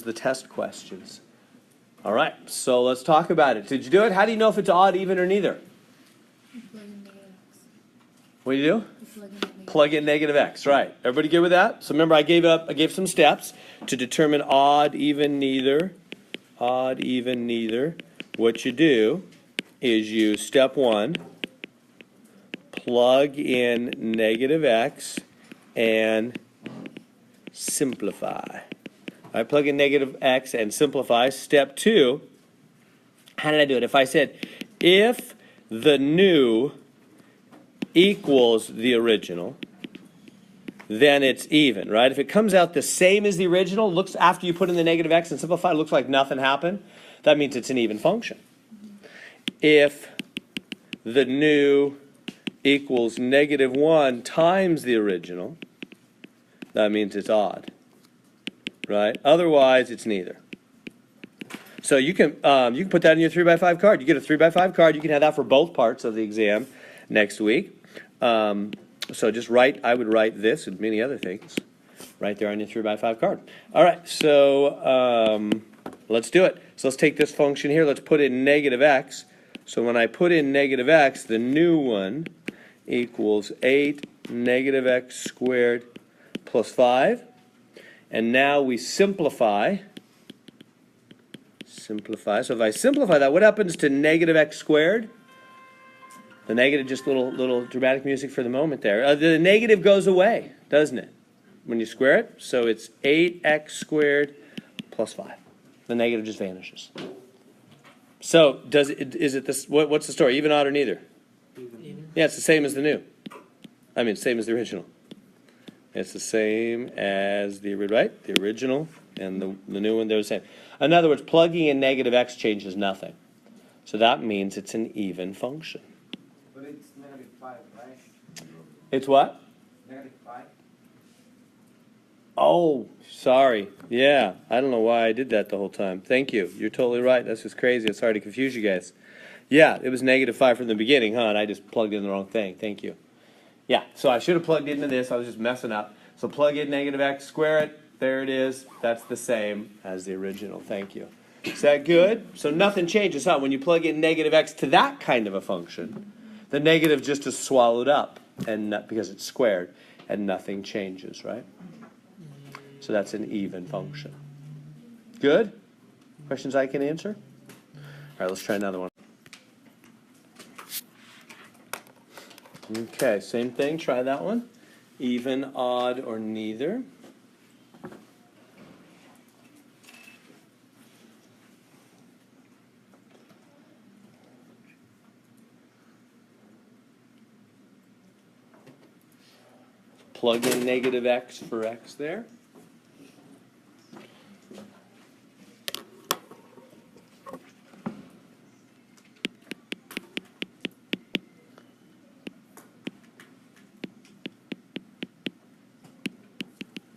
the test questions. All right, so let's talk about it. Did you do it? How do you know if it's odd, even, or neither? What do you do? Plug in negative x, right. Everybody good with that? So remember, I gave some steps to determine odd, even, neither. Odd, even, neither. What you do is you, step one, plug in negative x and simplify. I plug in negative x and simplify. Step two, how did I do it? If I said, if the new equals the original, then it's even, right? If it comes out the same as the original, looks after you put in the negative x and simplify, it looks like nothing happened, that means it's an even function. If the new equals negative 1 times the original, that means it's odd. Right? Otherwise, it's neither. So you can put that in your 3x5 card. You get a 3x5 card. You can have that for both parts of the exam next week. So just I would write this and many other things right there on your 3x5 card. All right, so let's do it. So let's take this function here. Let's put in negative x. So when I put in negative x, the new one equals 8 negative x squared plus 5. And now we simplify. So if I simplify that, what happens to negative x squared? The negative, just little dramatic music for the moment there. The negative goes away, doesn't it? When you square it. So it's 8x squared plus 5. The negative just vanishes. So is it this? What's the story? Even, odd, or neither? Even. Yeah, it's the same as the new. I mean, same as the original. It's the same as the original and the new one, they're the same. In other words, plugging in negative x changes nothing. So that means it's an even function. But it's negative 5, right? It's what? Negative 5. Oh, sorry. Yeah, I don't know why I did that the whole time. Thank you. You're totally right. That's just crazy. I'm sorry to confuse you guys. Yeah, it was negative 5 from the beginning, huh? And I just plugged in the wrong thing. Thank you. Yeah, so I should have plugged into this. I was just messing up. So plug in negative x, square it. There it is. That's the same as the original. Thank you. Is that good? So nothing changes, huh? When you plug in negative x to that kind of a function, the negative just is swallowed up and because it's squared, and nothing changes, right? So that's an even function. Good? Questions I can answer? All right, let's try another one. Okay, same thing. Try that one. Even, odd, or neither. Plug in negative x for x there.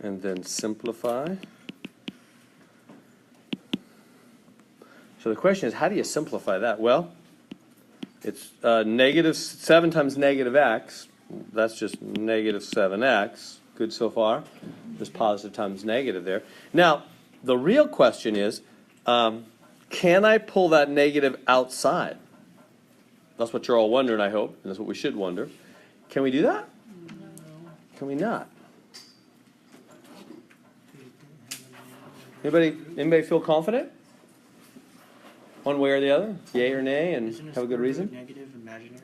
And then simplify. So the question is, how do you simplify that? Well, it's negative 7 times negative x. That's just negative 7x. Good so far. There's positive times negative there. Now, the real question is, can I pull that negative outside? That's what you're all wondering, I hope, and that's what we should wonder. Can we do that? No. Can we not? Anybody feel confident? One way or the other? Yay or nay, and have a good reason? Negative imaginary?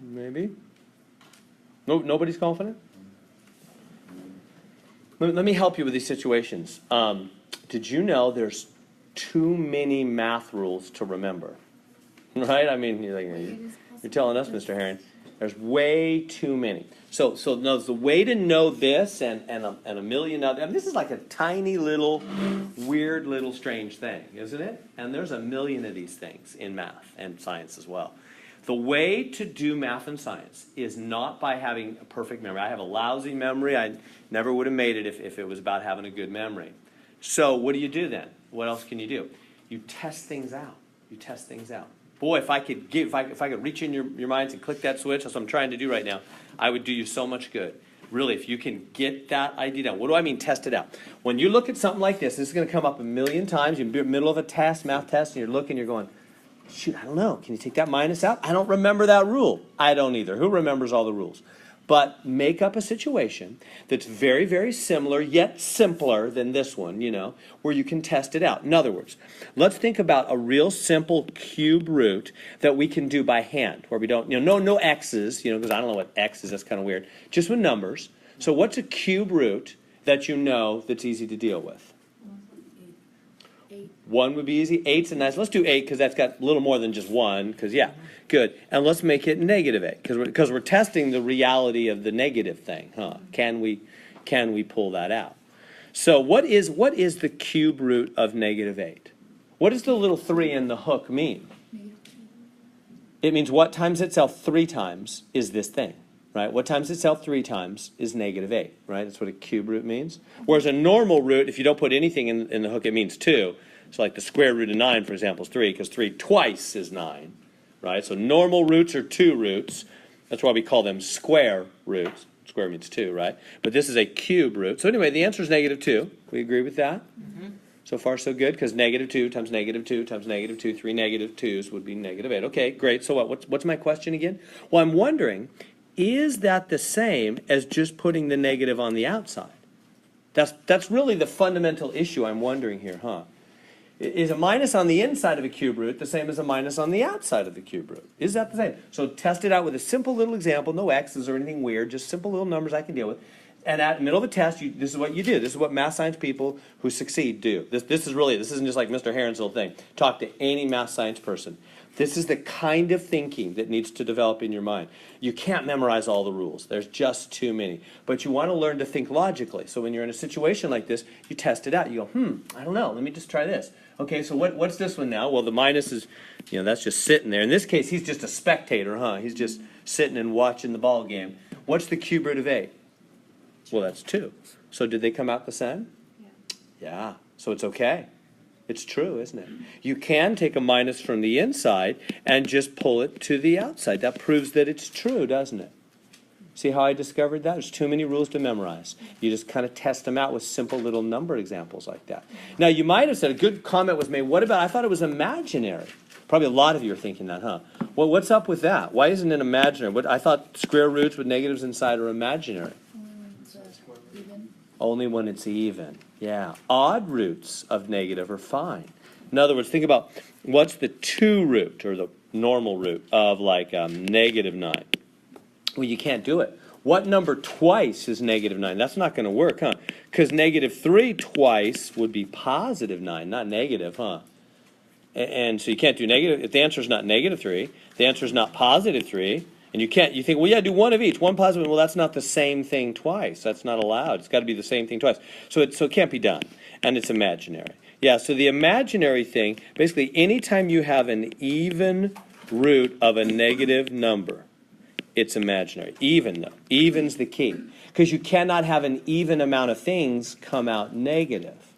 Maybe. No, nobody's confident? Let me help you with these situations. Did you know there's too many math rules to remember? Right? I mean, you're telling us, Mr. Herring. There's way too many. So no, the way to know this and a million other, I mean, this is like a tiny little, weird little strange thing, isn't it? And there's a million of these things in math and science as well. The way to do math and science is not by having a perfect memory. I have a lousy memory. I never would have made it if it was about having a good memory. So what do you do then? What else can you do? You test things out. You test things out. Boy, if I could reach in your minds and click that switch, that's what I'm trying to do right now, I would do you so much good. Really, if you can get that idea down. What do I mean test it out? When you look at something like this is going to come up a million times. You're in the middle of a test, math test, and you're looking, you're going, shoot, I don't know. Can you take that minus out? I don't remember that rule. I don't either. Who remembers all the rules? But make up a situation that's very, very similar, yet simpler than this one, you know, where you can test it out. In other words, let's think about a real simple cube root that we can do by hand, where we don't, you know, no x's, you know, because I don't know what x is, that's kind of weird, just with numbers. So what's a cube root that you know that's easy to deal with? 1 would be easy. 8's a nice. Let's do 8 because that's got a little more than just 1. Because yeah, good. And let's make it negative 8 because we're testing the reality of the negative thing, huh? Can we pull that out? So what is the cube root of negative 8? What does the little 3 in the hook mean? It means what times itself 3 times is this thing, right? What times itself 3 times is negative 8, right? That's what a cube root means. Whereas a normal root, if you don't put anything in the hook, it means 2. So like the square root of 9, for example, is 3, because 3 twice is 9, right? So normal roots are 2 roots. That's why we call them square roots. Square means 2, right? But this is a cube root. So anyway, the answer is negative 2. We agree with that? Mm-hmm. So far, so good, because negative 2 times negative 2 times negative 2, 3 negative 2's would be negative 8. Okay, great. So what's my question again? Well, I'm wondering, is that the same as just putting the negative on the outside? That's really the fundamental issue I'm wondering here, huh? Is a minus on the inside of a cube root the same as a minus on the outside of the cube root? Is that the same? So test it out with a simple little example, no x's or anything weird, just simple little numbers I can deal with. And at the middle of a test, this is what you do. This is what math science people who succeed do. This isn't just like Mr. Heron's little thing. Talk to any math science person. This is the kind of thinking that needs to develop in your mind. You can't memorize all the rules. There's just too many. But you want to learn to think logically. So when you're in a situation like this, you test it out. You go, I don't know. Let me just try this. Okay, so what's this one now? Well, the minus is, you know, that's just sitting there. In this case, he's just a spectator, huh? He's just sitting and watching the ball game. What's the cube root of 8? Well, that's 2. So did they come out the same? Yeah. So it's okay. It's true, isn't it? You can take a minus from the inside and just pull it to the outside. That proves that it's true, doesn't it? See how I discovered that? There's too many rules to memorize. You just kind of test them out with simple little number examples like that. Now, you might have said, a good comment was made, what about, I thought it was imaginary. Probably a lot of you are thinking that, huh? Well, what's up with that? Why isn't it imaginary? I thought square roots with negatives inside are imaginary. Only when it's even. Yeah. Odd roots of negative are fine. In other words, think about what's the 2 root, or the normal root, of like negative 9. Well, you can't do it. What number twice is negative 9? That's not going to work, huh? Because negative 3 twice would be positive 9, not negative, huh? And so you can't do negative. If the answer is not negative 3, the answer is not positive 3, and you think, well, yeah, do one of each, one positive. Well, that's not the same thing twice. That's not allowed. It's got to be the same thing twice. So it can't be done, and it's imaginary. Yeah, so the imaginary thing, basically, anytime you have an even root of a negative number, it's imaginary. Even, though. Even's the key. Because you cannot have an even amount of things come out negative.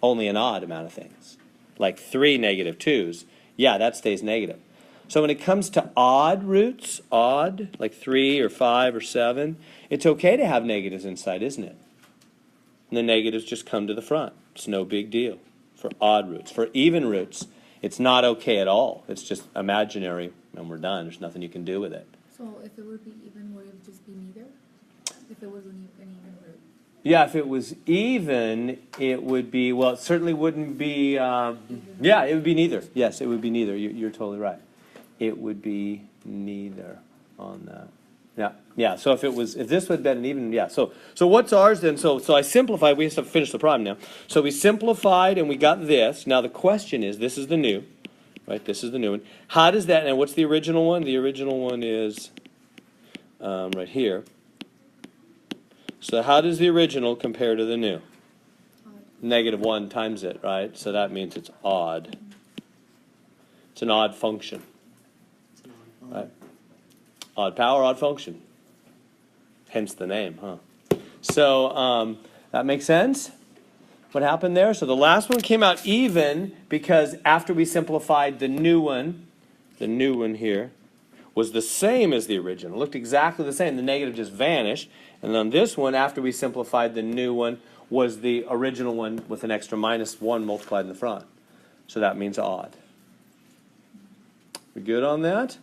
Only an odd amount of things. Like 3 negative 2's. Yeah, that stays negative. So when it comes to odd roots, odd, like 3 or 5 or 7, it's okay to have negatives inside, isn't it? And the negatives just come to the front. It's no big deal for odd roots. For even roots, it's not okay at all. It's just imaginary, and we're done. There's nothing you can do with it. So if it would be even, would it just be neither? If it was an even root? Yeah, if it was even, it would be, well, it certainly wouldn't be, yeah, it would be neither. Yes, it would be neither. You're totally right. It would be neither on that. Yeah. So if this would have been an even, yeah. So what's ours then? So I simplified. We have to finish the problem now. So we simplified and we got this. Now the question is, this is the new, right? This is the new one. How does that? And what's the original one? The original one is right here. So how does the original compare to the new? Negative 1 times it, right? So that means it's odd. It's an odd function. Right? Odd power, odd function. Hence the name, huh? So that makes sense? What happened there? So the last one came out even because after we simplified the new one here, was the same as the original. It looked exactly the same. The negative just vanished. And on this one, after we simplified, the new one was the original one with an extra -1 multiplied in the front. So that means odd. We good on that?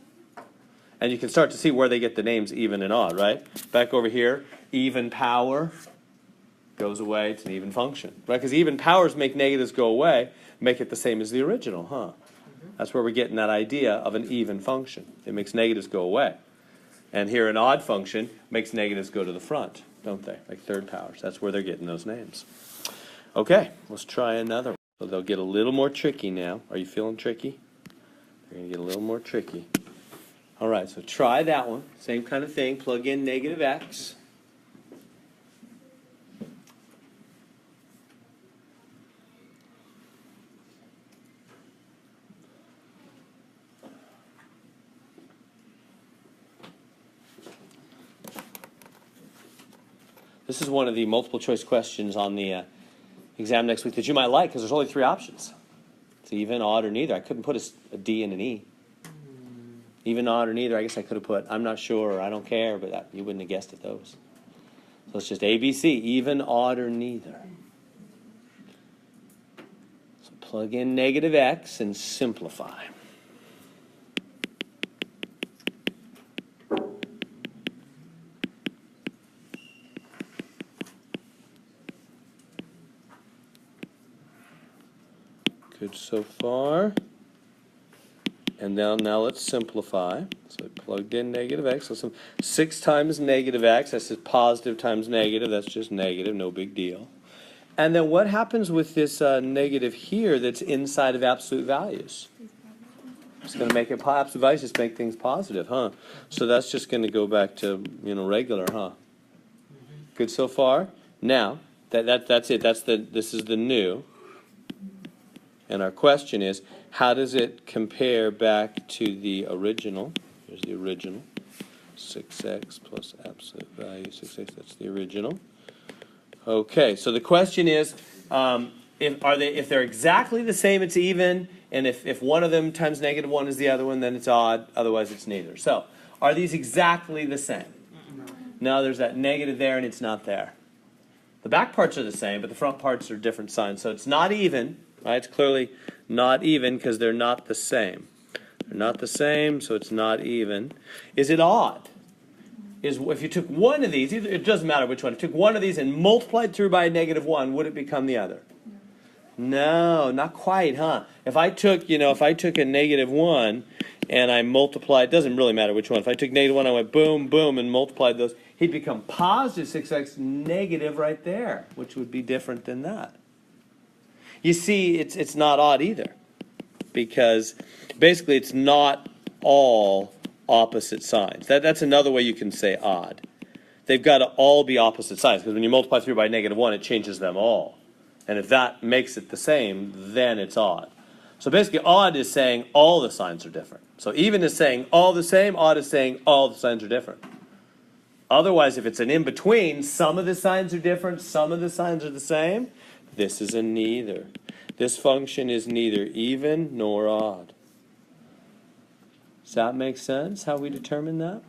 And you can start to see where they get the names even and odd, right? Back over here, even power goes away. It's an even function, right? Because even powers make negatives go away, make it the same as the original, huh? That's where we're getting that idea of an even function. It makes negatives go away. And here an odd function makes negatives go to the front, don't they? Like third powers. That's where they're getting those names. Okay, let's try another one. So they'll get a little more tricky now. Are you feeling tricky? They're going to get a little more tricky. All right, so try that one. Same kind of thing. Plug in -x. This is one of the multiple choice questions on the exam next week that you might like because there's only 3 options. It's even, odd, or neither. I couldn't put a D and an E. Even, odd, or neither. I guess I could have put I'm not sure or I don't care, but you wouldn't have guessed at those. So it's just A, B, C. Even, odd, or neither. So plug in -x and simplify. Good so far. And now let's simplify. So I plugged in -x. So 6 times -x, that's just positive times negative. That's just negative, no big deal. And then what happens with this negative here that's inside of absolute values? It's going to make it absolute values, just make things positive, huh? So that's just going to go back to, regular, huh? Good so far? Now, that's it. This is the new. And our question is, how does it compare back to the original? Here's the original. 6x plus absolute value 6x, that's the original. Okay, so the question is, if they're exactly the same, it's even, and if one of them times -1 is the other one, then it's odd, otherwise it's neither. So, are these exactly the same? No, there's that negative there and it's not there. The back parts are the same, but the front parts are different signs, so it's not even. Right? It's clearly not even because they're not the same. They're not the same, so it's not even. Is it odd? If you took one of these, it doesn't matter which one. If you took one of these and multiplied through by -1, would it become the other? No, not quite, huh? If I took a -1 and I multiplied, it doesn't really matter which one. If I took -1, I went boom, boom, and multiplied those, he'd become positive 6x negative right there, which would be different than that. You see, it's not odd either, because basically it's not all opposite signs. That's another way you can say odd. They've got to all be opposite signs, because when you multiply through by -1, it changes them all. And if that makes it the same, then it's odd. So basically, odd is saying all the signs are different. So even is saying all the same, odd is saying all the signs are different. Otherwise, if it's an in-between, some of the signs are different, some of the signs are the same, this is a neither. This function is neither even nor odd. Does that make sense, how we determine that?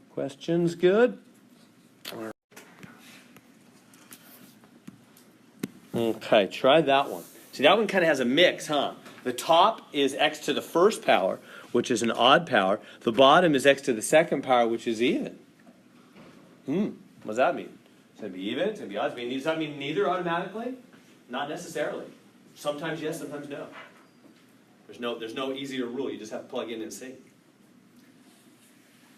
Questions good? Okay, try that one. See, that one kind of has a mix, huh? The top is x to the first power, which is an odd power. The bottom is x to the second power, which is even. What does that mean? It's going to be even, it's going to be odd. Does that mean neither automatically? Not necessarily. Sometimes yes, sometimes no. There's no easier rule. You just have to plug in and see.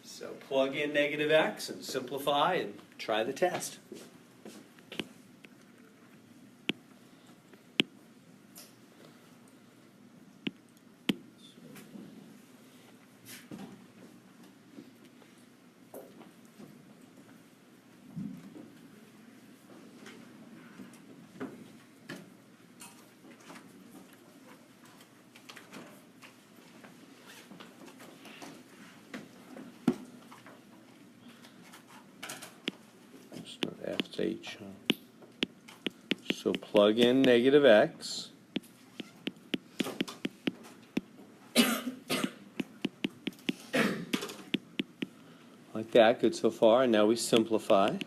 So plug in -x and simplify and try the test. FH. So plug in -x. like that. Good so far. And now we simplify.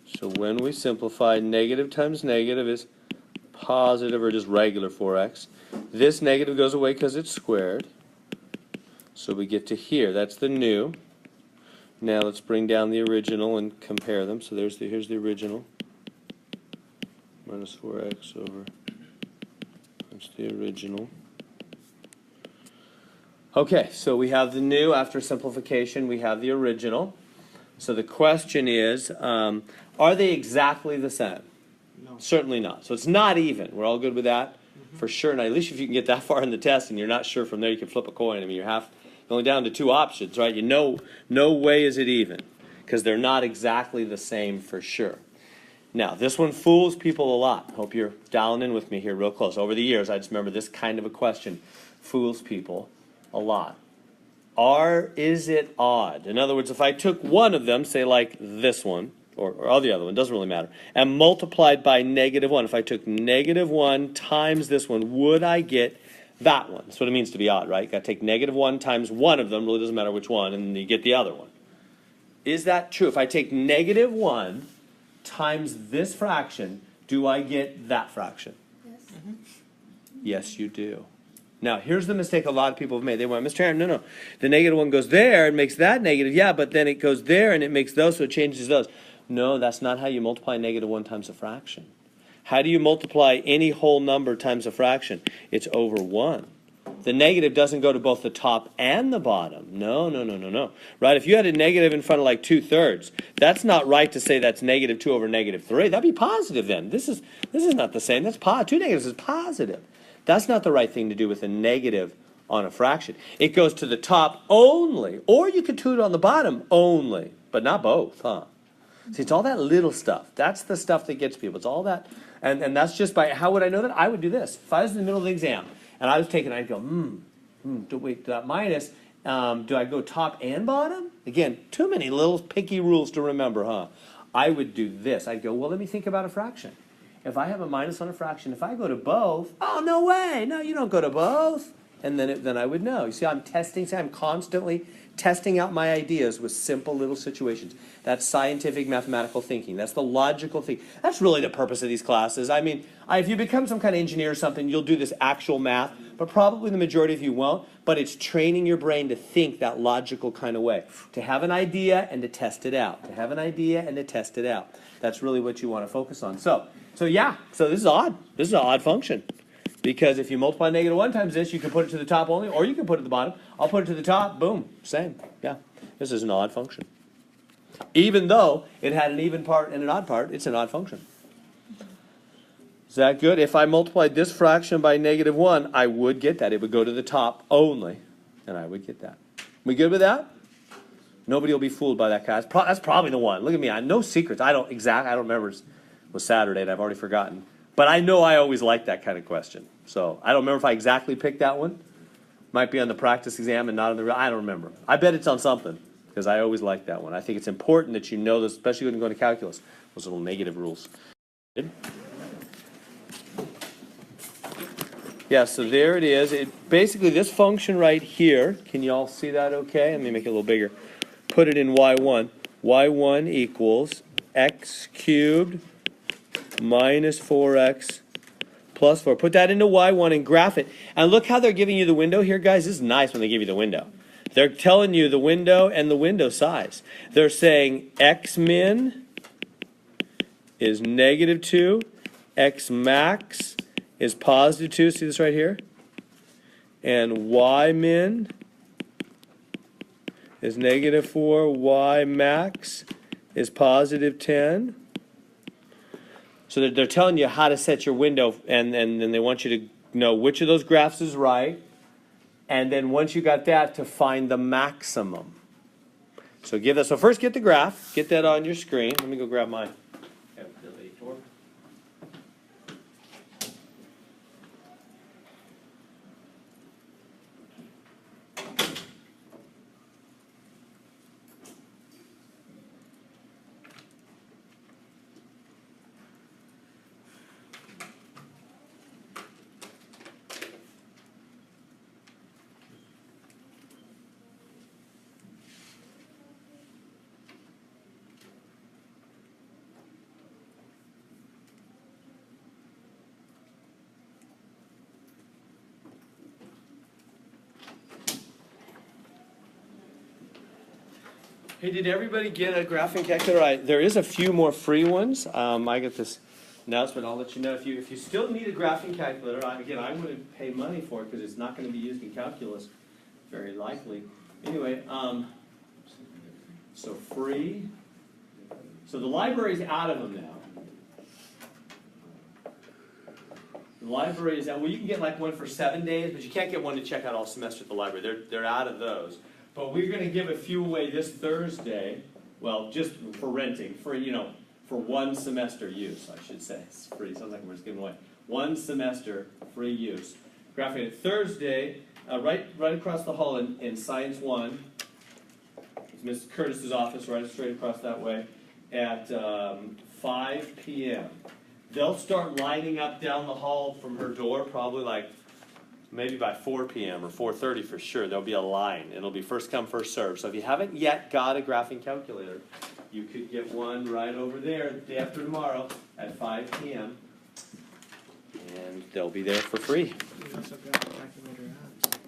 So when we simplify, negative times negative is positive, or just regular 4x. This negative goes away because it's squared. So we get to here. That's the new. Now let's bring down the original and compare them. So here's the original. Minus 4x over, that's the original. Okay, so we have the new. After simplification, we have the original. So the question is, are they exactly the same? No. Certainly not. So it's not even. We're all good with that? For sure. Now, at least if you can get that far in the test and you're not sure from there, you can flip a coin. I mean, you're only down to two options, right? You know, no way is it even, because they're not exactly the same for sure. Now, this one fools people a lot. Hope you're dialing in with me here real close. Over the years, I just remember this kind of a question fools people a lot. Is it odd? In other words, if I took one of them, say like this one, or the other one, doesn't really matter, and multiplied by -1, if I took -1 times this one, would I get that one? That's what it means to be odd, right? Got to take -1 times one of them, really doesn't matter which one, and you get the other one. Is that true? If I take -1 times this fraction, do I get that fraction? Yes. Yes, you do. Now, here's the mistake a lot of people have made. They went, Mr. Aaron, no. The -1 goes there and makes that negative. Yeah, but then it goes there and it makes those, so it changes those. No, that's not how you multiply -1 times a fraction. How do you multiply any whole number times a fraction? It's over 1. The negative doesn't go to both the top and the bottom. No. Right? If you had a negative in front of like 2/3, that's not right to say that's -2 over -3. That'd be positive then. This is not the same. That's two negatives is positive. That's not the right thing to do with a negative on a fraction. It goes to the top only, or you could do it on the bottom only, but not both, huh? See, it's all that little stuff. That's the stuff that gets people. It's all that, and that's just by, how would I know that? I would do this. If I was in the middle of the exam, and I was taking, I'd go, wait, that minus, do I go top and bottom? Again, too many little picky rules to remember, huh? I would do this. I'd go, well, let me think about a fraction. If I have a minus on a fraction, if I go to both, oh, no way. No, you don't go to both. And then I would know. You see, I'm constantly testing out my ideas with simple little situations. That's scientific mathematical thinking. That's the logical thing. That's really the purpose of these classes. I mean, if you become some kind of engineer or something, you'll do this actual math, but probably the majority of you won't. But it's training your brain to think that logical kind of way, to have an idea and to test it out, to have an idea and to test it out. That's really what you want to focus on. So this is odd. This is an odd function. Because if you multiply -1 times this, you can put it to the top only, or you can put it to the bottom. I'll put it to the top, boom, same. Yeah, this is an odd function. Even though it had an even part and an odd part, it's an odd function. Is that good? If I multiplied this fraction by -1, I would get that. It would go to the top only, and I would get that. We good with that? Nobody will be fooled by that, guys. That's probably the one. Look at me. No secrets. I don't remember. It was Saturday, and I've already forgotten. But I know I always like that kind of question. So I don't remember if I exactly picked that one. Might be on the practice exam and not on the real. I don't remember. I bet it's on something, because I always like that one. I think it's important that you know this, especially when you go into calculus, those little negative rules. Yeah, so there it is. Basically, this function right here, can you all see that okay? Let me make it a little bigger. Put it in y1. y1 equals x cubed minus 4x plus 4. Put that into y1 and graph it. And look how they're giving you the window here, guys. This is nice when they give you the window. They're telling you the window and the window size. They're saying x min is -2, x max is +2. See this right here? And y min is -4, y max is +10. So they're telling you how to set your window, and then they want you to know which of those graphs is right, and then once you got that, to find the maximum. So so first get the graph, get that on your screen. Let me go grab my calculator. Hey, did everybody get a graphing calculator? There is a few more free ones. I get this announcement. I'll let you know if you still need a graphing calculator. I wouldn't pay money for it because it's not going to be used in calculus, very likely. Anyway, so free. So the library's out of them now. The library is out. Well, you can get like one for 7 days, but you can't get one to check out all semester at the library. They're out of those. But we're going to give a few away this Thursday. Well, just for renting, for one semester use, I should say. It's free. Sounds like we're just giving away one semester free use. Graphing it Thursday, right across the hall in Science 1. It's Ms. Curtis's office, right straight across that way, at 5 p.m. They'll start lining up down the hall from her door, probably like maybe by 4 p.m. or 4:30 for sure. There'll be a line. It'll be first come, first serve. So if you haven't yet got a graphing calculator, you could get one right over there the day after tomorrow at 5 p.m. And they'll be there for free. We also got calculator apps.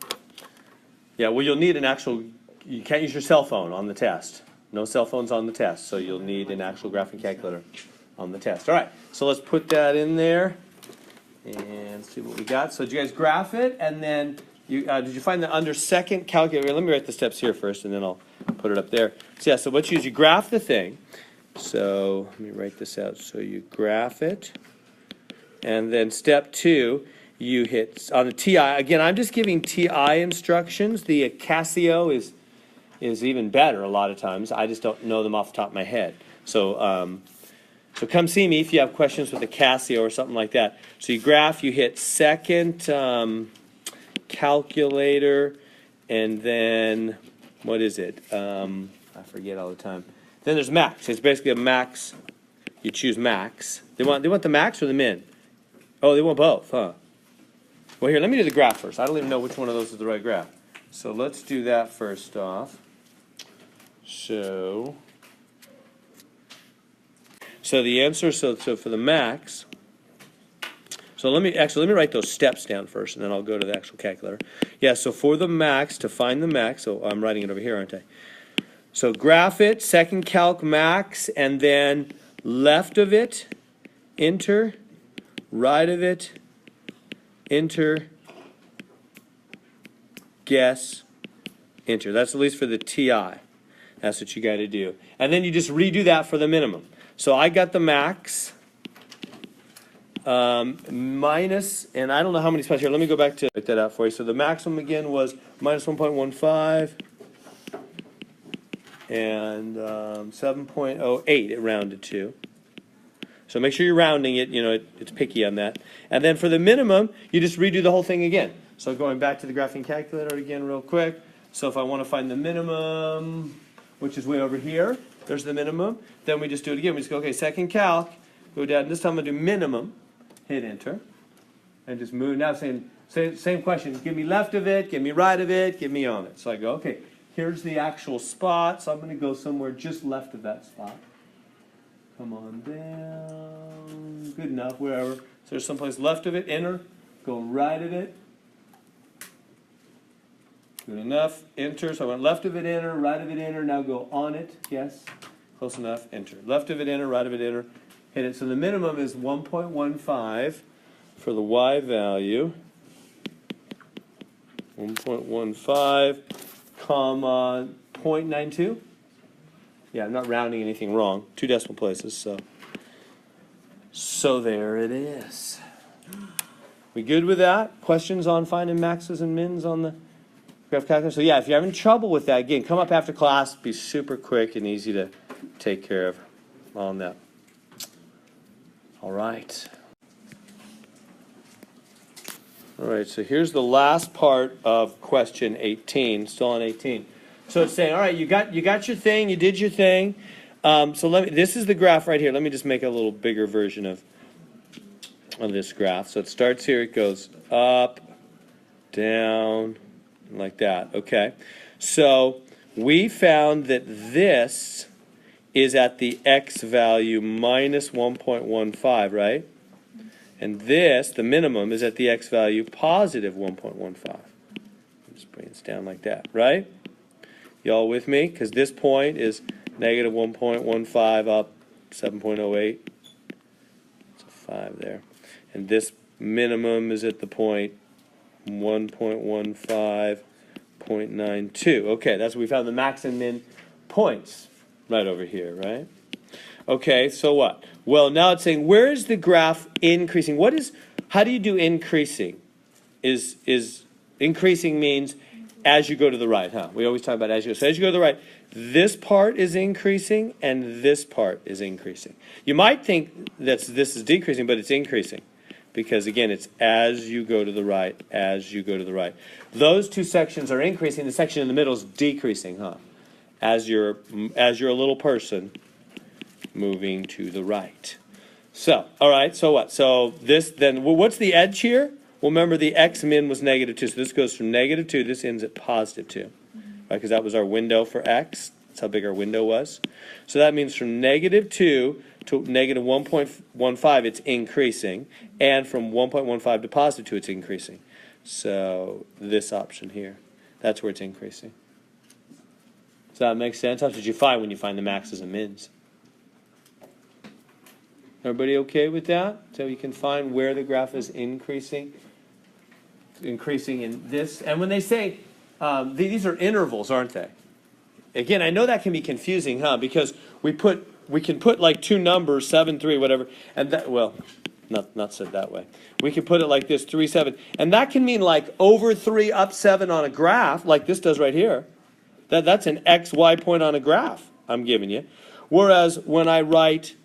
Yeah, well, you'll need an actual, you can't use your cell phone on the test. No cell phones on the test, so you'll need an actual graphing calculator on the test. All right, so let's put that in there and see what we got. So did you guys graph it? And then, did you find the under second calculator? Let me write the steps here first, and then I'll put it up there. So yeah, so what you do is you graph the thing. So let me write this out. So you graph it. And then step 2, you hit on the TI. Again, I'm just giving TI instructions. The Casio is even better a lot of times. I just don't know them off the top of my head. So so come see me if you have questions with the Casio or something like that. So you graph, you hit second calculator, and then what is it? I forget all the time. Then there's max. It's basically a max. You choose max. They want the max or the min? Oh, they want both, huh? Well, here, let me do the graph first. I don't even know which one of those is the right graph. So let's do that first off. So the answer, so for the max, so let me write those steps down first, and then I'll go to the actual calculator. Yeah, so for the max, to find the max, so I'm writing it over here, aren't I? So graph it, second calc max, and then left of it, enter, right of it, enter, guess, enter. That's at least for the TI. That's what you got to do. And then you just redo that for the minimum. So I got the max minus, and I don't know how many spots here. Let me go back to write that out for you. So the maximum again was minus 1.15 and 7.08 it rounded to. So make sure you're rounding it. It's picky on that. And then for the minimum, you just redo the whole thing again. So going back to the graphing calculator again real quick. So if I want to find the minimum, which is way over here, there's the minimum. Then we just do it again. We just go, okay, second calc, go down. This time I'm going to do minimum, hit enter, and just move. Now same question. Give me left of it, give me right of it, give me on it. So I go, okay, here's the actual spot. So I'm going to go somewhere just left of that spot. Come on down. Good enough, wherever. So there's someplace left of it, enter. Go right of it. Good enough, enter. So I went left of it, enter, right of it, enter. Now go on it, yes. Close enough, enter. Left of it, enter, right of it, enter. Hit it. So the minimum is 1.15 for the Y value. 1.15, comma, 0.92. Yeah, I'm not rounding anything wrong. 2 decimal places, so there it is. We good with that? Questions on finding maxes and mins on the graph calculator? So yeah, if you're having trouble with that, again, come up after class. Be super quick and easy to take care of on that. All right. All right, so here's the last part of question 18, still on 18. So it's saying, all right, you got your thing, you did your thing. So this is the graph right here. Let me just make a little bigger version of this graph. So it starts here, it goes up, down, like that. Okay. So we found that this is at the x value minus 1.15, right? And this, the minimum, is at the x value positive 1.15. Just bring this down like that, right? Y'all with me? Because this point is negative 1.15 up 7.08. It's a 5 there. And this minimum is at the point 1.15.92. Okay, that's we found the max and min points right over here, right? Okay, so what? Well, now it's saying where is the graph increasing? How do you do increasing? Is increasing means as you go to the right, huh? We always talk about as you go. So as you go to the right, this part is increasing and this part is increasing. You might think that this is decreasing, but it's increasing. Because again, it's as you go to the right, as you go to the right. Those two sections are increasing. The section in the middle is decreasing, huh? As you're a little person moving to the right. So, all right, so what? So this then, well, what's the edge here? Well, remember the x min was negative 2, so this goes from negative 2, this ends at positive 2, right? Because that was our window for x. That's how big our window was. So that means from negative 2 to negative 1.15, it's increasing, and from 1.15 to positive 2, it's increasing. So this option here, that's where it's increasing. Does that make sense? That's what you find when you find the maxes and mins. Everybody okay with that? So you can find where the graph is increasing in this. And when they say, these are intervals, aren't they? Again, I know that can be confusing, huh? Because we can put like two numbers, 7, 3, whatever, and that, well, not said that way. We can put it like this, 3, 7, and that can mean like over 3, up 7 on a graph, like this does right here. That's an x, y point on a graph I'm giving you. Whereas when I write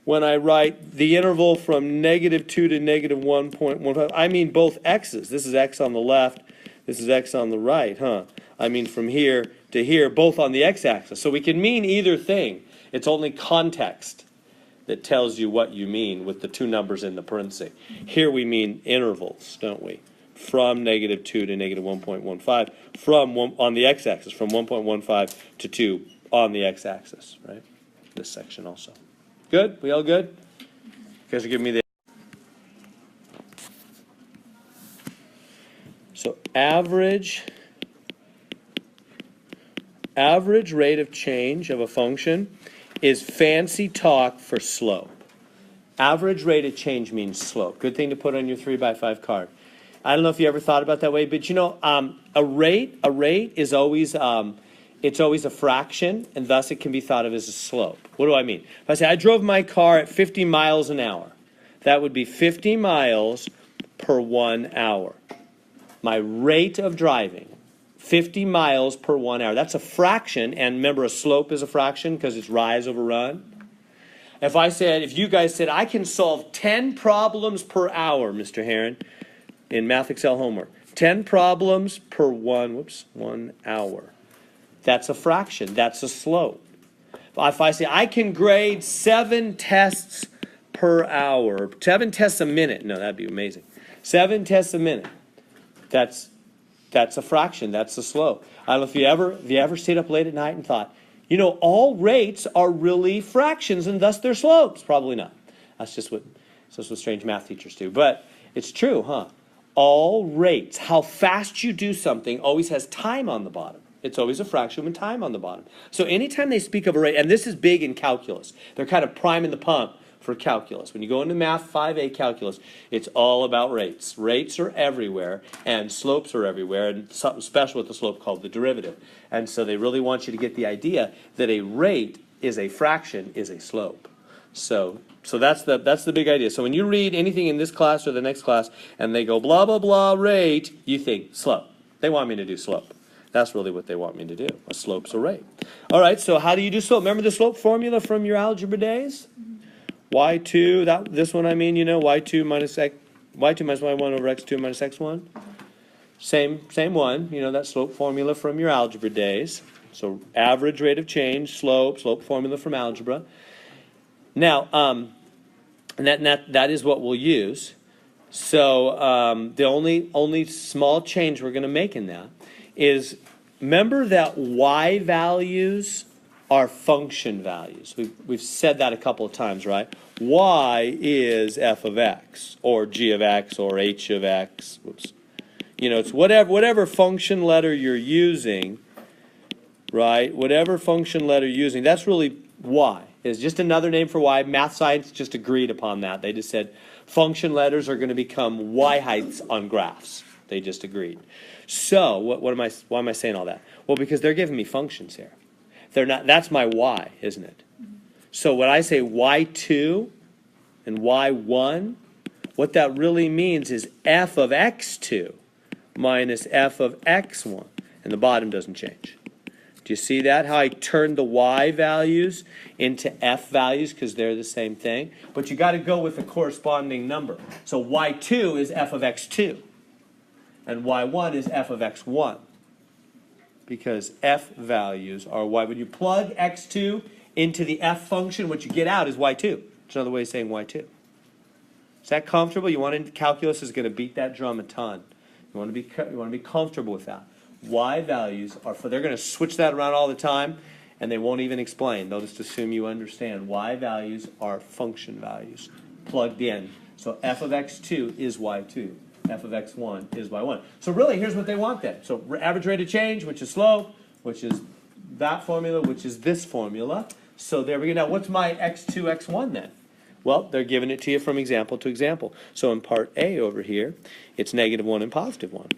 the interval from negative 2 to negative 1.15, I mean both x's. This is x on the left, this is x on the right, huh? I mean from here to here, both on the x-axis. So we can mean either thing. It's only context that tells you what you mean with the two numbers in the parenthesis. Here we mean intervals, don't we? From negative 2 to negative 1.15, on the x-axis, from 1.15 to 2 on the x-axis, right? This section also. Good? We all good? You guys are giving me the... So average rate of change of a function is fancy talk for slope. Average rate of change means slope. Good thing to put on your 3x5 card. I don't know if you ever thought about that way, but you know, a rate is always... it's always a fraction, and thus it can be thought of as a slope. What do I mean? If I say I drove my car at 50 miles an hour, that would be 50 miles per 1 hour. My rate of driving, 50 miles per 1 hour. That's a fraction, and remember a slope is a fraction because it's rise over run. If you guys said, I can solve 10 problems per hour, Mr. Heron, in Math Excel homework, 10 problems per 1 hour. That's a fraction. That's a slope. If I say I can grade 7 tests per hour, 7 tests a minute. No, that'd be amazing. 7 tests a minute. That's a fraction. That's a slope. I don't know if you ever stayed up late at night and thought, you know, all rates are really fractions and thus they're slopes. Probably not. That's just what strange math teachers do. But it's true, huh? All rates, how fast you do something, always has time on the bottom. It's always a fraction with time on the bottom. So anytime they speak of a rate, and this is big in calculus, they're kind of priming the pump for calculus. When you go into Math 5A calculus, it's all about rates. Rates are everywhere, and slopes are everywhere, and something special with the slope called the derivative. And so they really want you to get the idea that a rate is a fraction, is a slope. So that's the big idea. So when you read anything in this class or the next class, and they go blah, blah, blah, rate, you think slope. They want me to do slope. That's really what they want me to do. A slope's a rate. All right, so how do you do slope? Remember the slope formula from your algebra days? Y2, this one I mean, you know, y2 minus y1 over x2 minus x1. Same one, you know, that slope formula from your algebra days. So average rate of change, slope formula from algebra. Now, that is what we'll use. So the only small change we're going to make in that is, remember that y values are function values. We've said that a couple of times, right? Y is f of x, or g of x, or h of x. Whoops. You know, it's whatever function letter you're using, right? Whatever function letter you're using, that's really y. It's just another name for y. Math science just agreed upon that. They just said function letters are going to become y heights on graphs. They just agreed. So why am I saying all that? Well, because they're giving me functions here. They're not. That's my y, isn't it? So when I say y2 and y1, what that really means is f of x2 minus f of x1, and the bottom doesn't change. Do you see that? How I turned the y values into f values because they're the same thing? But you got to go with the corresponding number. So y2 is f of x2, and y1 is f of x1, because f values are y. When you plug x2 into the f function, what you get out is y2. It's another way of saying y2. Is that comfortable? You want to, calculus is going to beat that drum a ton. You want to be comfortable with that. Y values are they're going to switch that around all the time, and they won't even explain. They'll just assume you understand. Y values are function values plugged in. So f of x2 is y2. F of x1 is y1. So really, here's what they want then. So average rate of change, which is slope, which is that formula, which is this formula. So there we go. Now, what's my x2, x1 then? Well, they're giving it to you from example to example. So in part A over here, it's -1 and +1.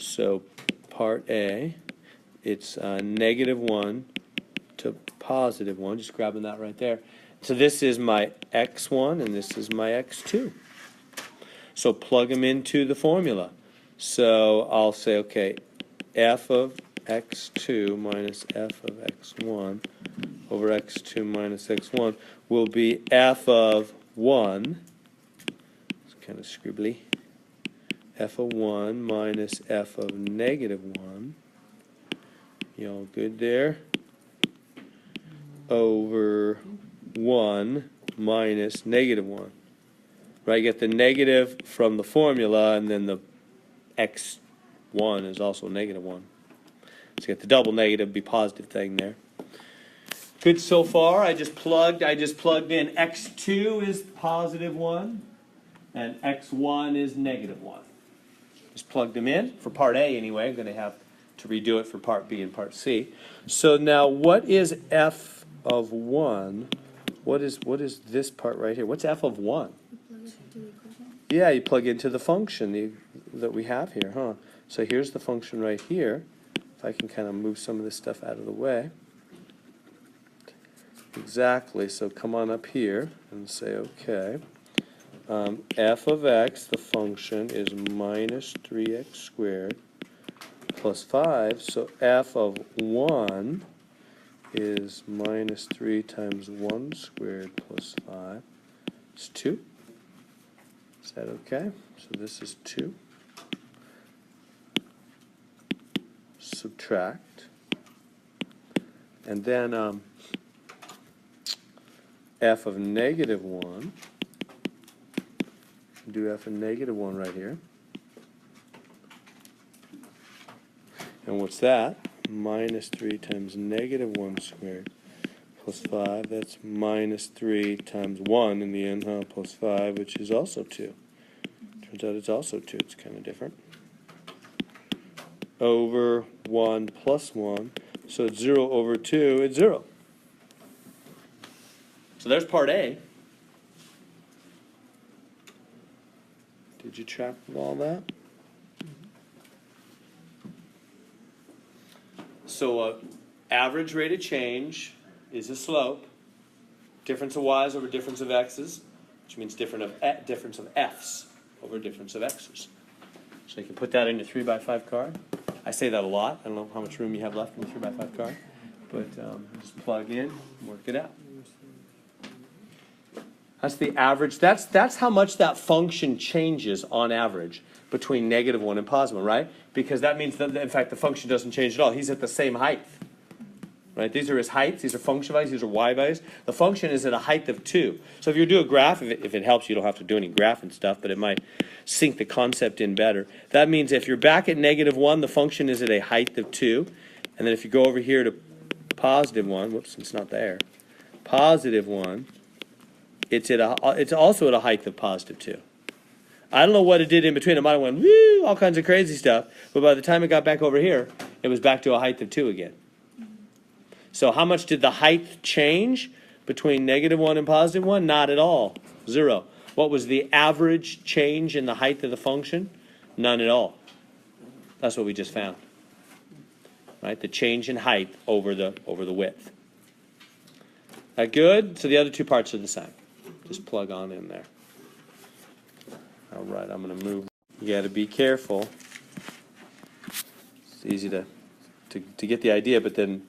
So part A, it's -1 to +1, just grabbing that right there. So this is my x1 and this is my x2. So plug them into the formula. So I'll say, okay, f of x2 minus f of x1 over x2 minus x1 will be f of 1, it's kind of scribbly, f of 1 minus f of -1, you all good there, over 1 minus -1. Right, you get the negative from the formula, and then the x1 is also -1. So you get the double negative, be positive thing there. Good so far. I just plugged in x2 is +1 and x1 is -1. Just plugged them in for part A anyway. I'm going to have to redo it for part B and part C. So now what is f of 1? What is this part right here? What's f of 1? Yeah, you plug into the function that we have here, huh? So here's the function right here. If I can kind of move some of this stuff out of the way. Exactly, so come on up here and say, okay, f of x, the function, is -3x squared plus 5. So f of 1 is -3 times 1 squared plus 5. It's 2. Is that okay? So this is 2. Subtract. And then f of -1. Do f of -1 right here. And what's that? -3 times -1 squared plus 5. That's -3 times 1 in the end, huh? Plus 5, which is also 2. Turns out it's also 2. It's kind of different. Over 1 plus 1. So it's 0 over 2. It's 0. So there's part A. Did you track all that? So average rate of change is a slope. Difference of y's over difference of x's, which means difference of f's over difference of x's. So you can put that in your 3x5 card. I say that a lot. I don't know how much room you have left in the 3x5 card, but just plug in, work it out. That's the average. That's how much that function changes on average between -1 and +1, right? Because that means that, in fact, the function doesn't change at all. He's at the same height. Right? These are his heights. These are function values. These are y values. The function is at a height of 2. So if you do a graph, if it helps, you don't have to do any graphing stuff, but it might sink the concept in better. That means if you're back at -1, the function is at a height of 2. And then if you go over here to +1, whoops, it's not there. +1, it's also at a height of +2. I don't know what it did in between. It might have went, woo, all kinds of crazy stuff. But by the time it got back over here, It was back to a height of 2 again. So how much did the height change between -1 and +1? Not at all. 0. What was the average change in the height of the function? None at all. That's what we just found. Right? The change in height over the width. That good? So the other two parts are the same. Just plug on in there. All right, I'm going to move. You got to be careful. It's easy to get the idea, but then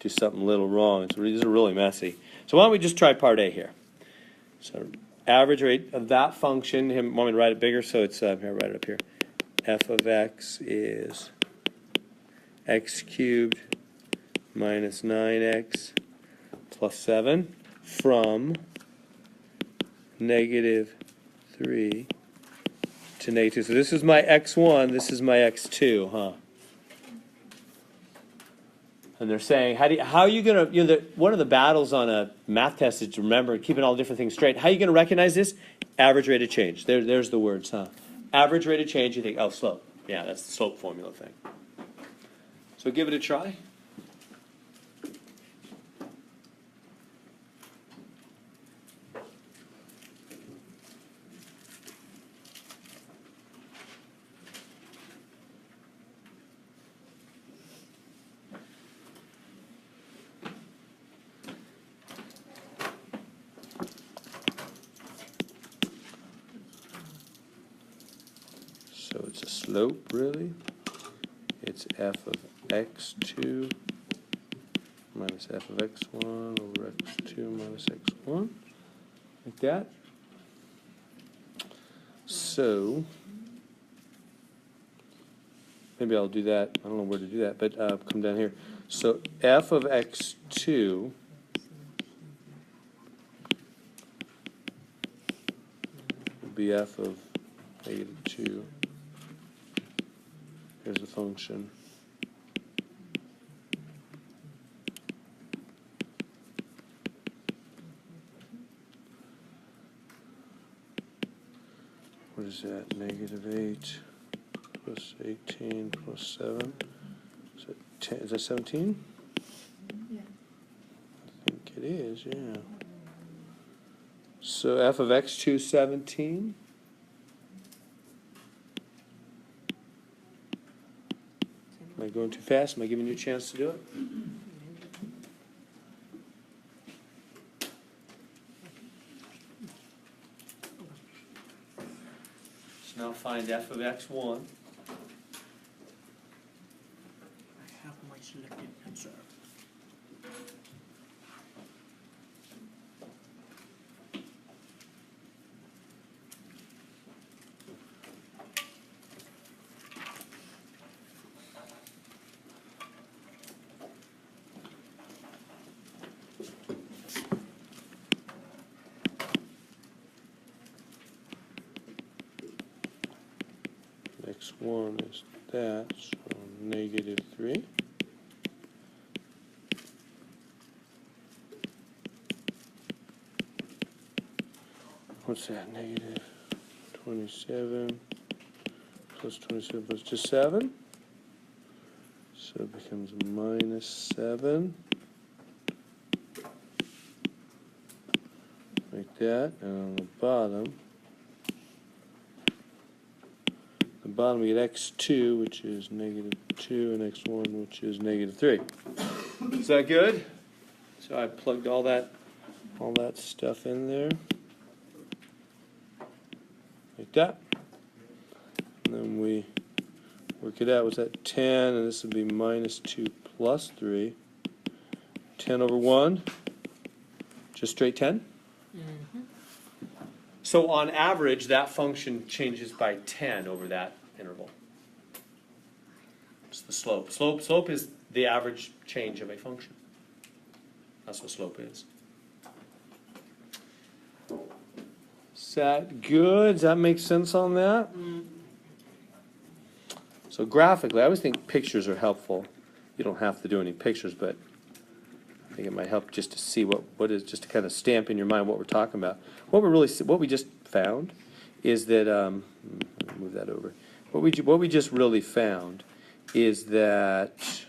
do something a little wrong. These are really messy. So why don't we just try part A here? So average rate of that function. Want me to write it bigger? So it's here. Write it up here. F of x is x cubed minus 9x plus 7 from -3 to -2. So this is my x1, this is my x2, huh? And they're saying, how are you going to, one of the battles on a math test is to remember keeping all the different things straight. How are you going to recognize this? Average rate of change. There's the words, huh? Average rate of change, you think, oh, slope. Yeah, that's the slope formula thing. So give it a try. So it's a slope, really. It's f of x2 minus f of x1 over x2 minus x1, like that. So maybe I'll do that. I don't know where to do that, but come down here. So f of x2 will be f of -2. Here's the function. What is that? -8 plus 18 plus 7. Is that 10? Is that 17? Yeah. I think it is, yeah. So f of x2 is 17. Am I going too fast? Am I giving you a chance to do it? So now find f of x1. I have my selected answer. X1 is that, so -3. What's that? -27 plus 27 plus just 7. So it becomes -7. Like that. And on the bottom, we get x2, which is -2, and x1, which is -3. Is that good? So I plugged all that stuff in there, like that. And then we work it out. What's that? 10, and this would be -2 plus 3. 10 over 1, just straight 10. So on average, that function changes by 10 over that interval. It's the slope. Slope is the average change of a function. That's what slope is. Is that good? Does that make sense on that? So graphically, I always think pictures are helpful. You don't have to do any pictures, but I think it might help just to see what is, just to kind of stamp in your mind what we're talking about. What we just found is that move that over. What we just really found is that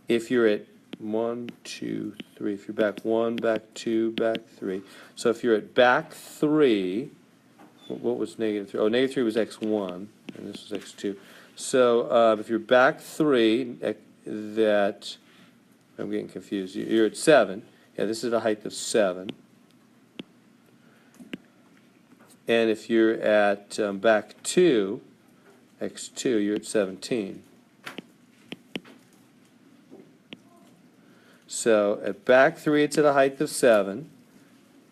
if you're at 1, 2, 3, if you're back 1, back 2, back 3. So if you're at back 3, what was negative 3? Oh, negative 3 was x1, and this was x2. So if you're back 3, that, I'm getting confused. You're at 7. Yeah, this is a height of 7. And if you're at back 2, x2, you're at 17. So at back 3, it's at a height of 7,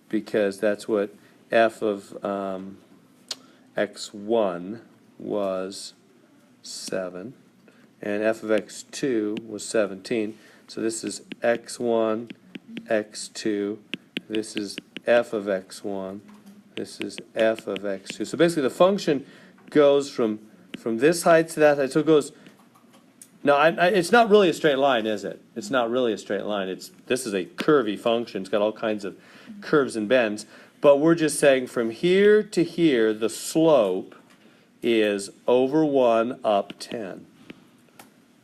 because that's what f of x1 was 7, and f of x2 was 17. So this is x1, x2, this is f of x1, this is f of x2. So basically the function goes from this height to that height. So it goes, no, it's not really a straight line, is it? It's not really a straight line. This is a curvy function. It's got all kinds of curves and bends. But we're just saying from here to here, the slope is over 1 up 10,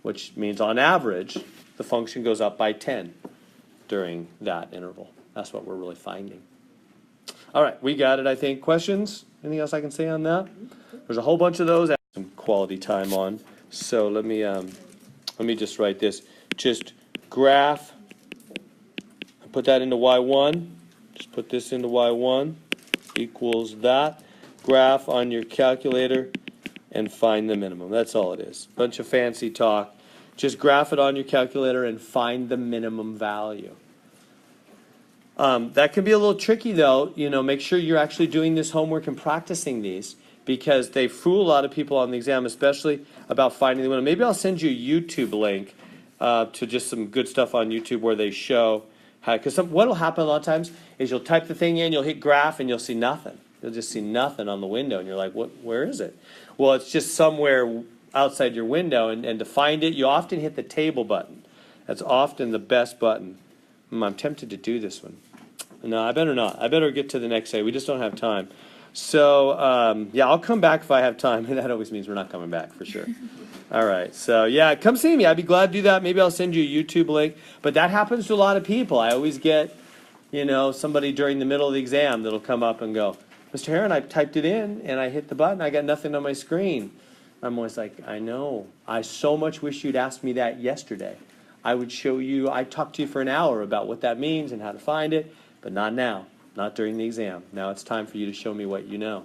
which means on average, the function goes up by 10 during that interval. That's what we're really finding. All right, we got it, I think. Questions? Anything else I can say on that? There's a whole bunch of those. Some quality time on. So let me just write this. Just graph, put that into y1. Just put this into y1 equals that. Graph on your calculator and find the minimum. That's all it is. Bunch of fancy talk. Just graph it on your calculator and find the minimum value. That can be a little tricky though. You know, make sure you're actually doing this homework and practicing these, because they fool a lot of people on the exam, especially about finding the minimum. Maybe I'll send you a YouTube link to just some good stuff on YouTube where they show how, because what will happen a lot of times is you'll type the thing in, you'll hit graph, and you'll see nothing. You'll just see nothing on the window, and you're like, where is it? Well, it's just somewhere outside your window, and to find it, you often hit the table button. That's often the best button. I'm tempted to do this one. No, I better not. I better get to the next day. We just don't have time. So, yeah, I'll come back if I have time. And that always means we're not coming back for sure. All right. So, yeah, come see me. I'd be glad to do that. Maybe I'll send you a YouTube link. But that happens to a lot of people. I always get, you know, somebody during the middle of the exam that'll come up and go, Mr. Heron, I typed it in, and I hit the button. I got nothing on my screen. I'm always like, I know. I so much wish you'd asked me that yesterday. I would show you, I talked to you for an hour about what that means and how to find it, but not now. Not during the exam. Now it's time for you to show me what you know.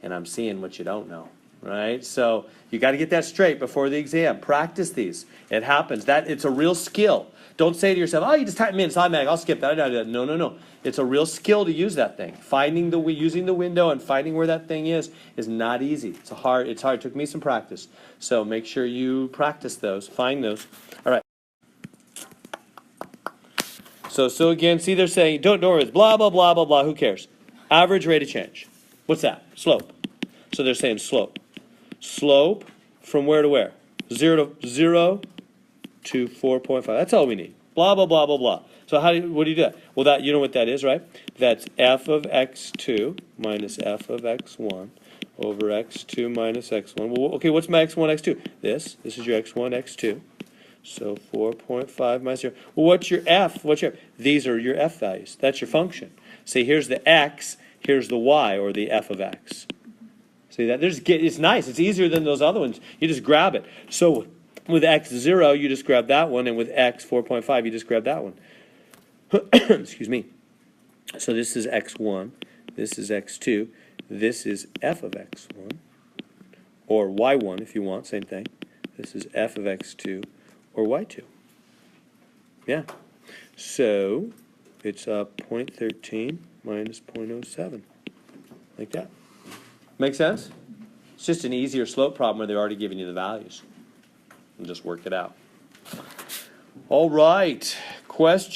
And I'm seeing what you don't know, right? So you got to get that straight before the exam. Practice these. It happens. It's a real skill. Don't say to yourself, oh, you just type me in, it's automatic, I'll skip that. No, no, no. It's a real skill to use that thing. Using the window and finding where that thing is not easy. It's hard. It took me some practice. So make sure you practice those, find those. All right. So again, see, they're saying, don't worry, it's blah, blah, blah, blah, blah, who cares? Average rate of change. What's that? Slope. So they're saying slope. Slope from where to where? 0 to 4.5. That's all we need. Blah, blah, blah, blah, blah. So what do you do that? Well, you know what that is, right? That's f of x2 minus f of x1 over x2 minus x1. Well, okay, what's my x1, x2? This is your x1, x2. So 4.5 minus 0. Well, what's your f? These are your f values. That's your function. See, here's the x, here's the y, or the f of x. See that? It's nice. It's easier than those other ones. You just grab it. So with x0, you just grab that one, and with x 4.5, you just grab that one. Excuse me. So this is x1, this is x2, this is f of x1, or y1 if you want, same thing. This is f of x2, or y2. Yeah. So it's 0.13 minus 0.07, like that. Make sense? It's just an easier slope problem where they're already giving you the values. And just work it out. All right. Question.